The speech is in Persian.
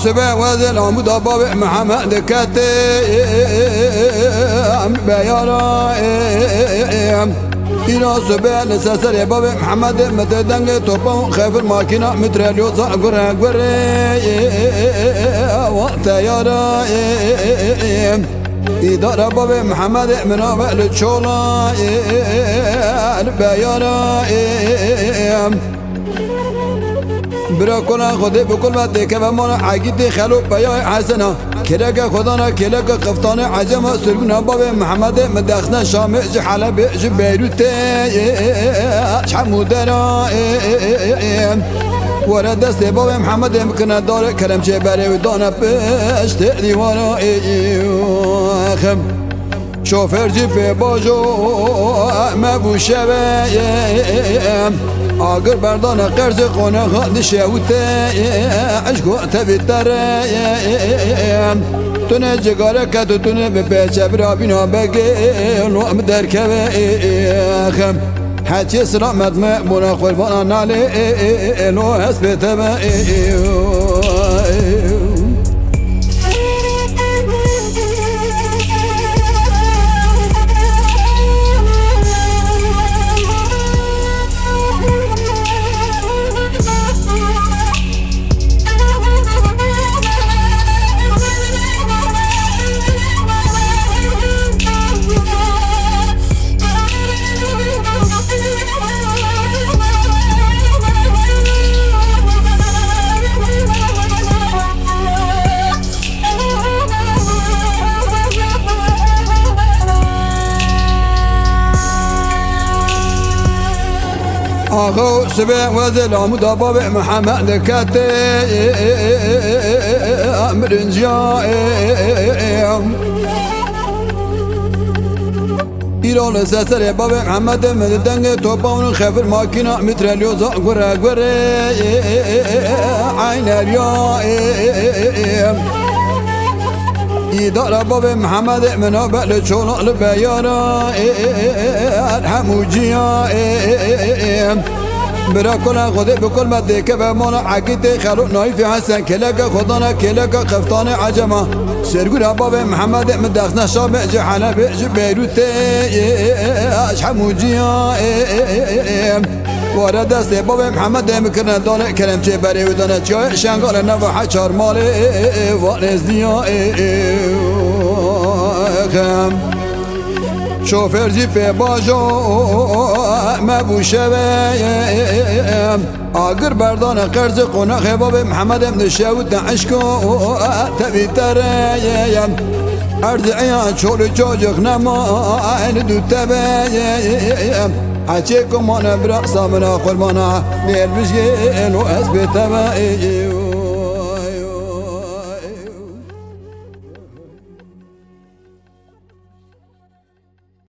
سبع وزن عمود باب محمد كتيم بيارا إلى سبع لساسر باب محمد متدنج توبون خيف الماكينة متريليو زاقر وقت يارا إدارة باب محمد من أول الشولا بيارا براكونا خده بكل ما دكوا مانا عقيد خلو بيا حسنا كلك خدانا كلك قفطان عجمة سرقنا باب محمد مدخنا شام جحلب بيروت حمودنا ورد باب محمد يمكن دار كلام جبري ودانا باش تأذي وانا خم شوفر جيب باجو ما بو شبايم آگر بردان قرض قونه خاند شوته عشقو تبترم تونه جگاره کتو تونه به پیچه برا بینا بگه نوم در که خم حتی سلامت مبونا قربانا نالی نو حسب تبه آخو سبع وزل عمود باب محمد كتيم رنجايم إيران ساسر باب محمد من دنگ توبون خفر ماكينة متريليو زاقر عين اليايم إدارة باب محمد من أبل شولا البيارا الحموجيا براكونا خده بكل ما ديكا مانا عقيد خلو نايف حسن كلك خدانا كلك قفطان عجمة سرقنا باب محمد من دخنا شام جحنا بيروت حموجيا ورد دست باب محمد مكرنا دانه كلام جبري ودانه جاي شنقال نوحة چار مالي وارزديا شوفر جيب باجو ما بو شبايم آگر بردان قرض قناخ باب محمد من شاود عشقو تبي تريم أرض عيان شول جوجك نما عين دو تبايم عشيكم أنا برأسا من قربانا بيل بشكي إنو أثبت تبايم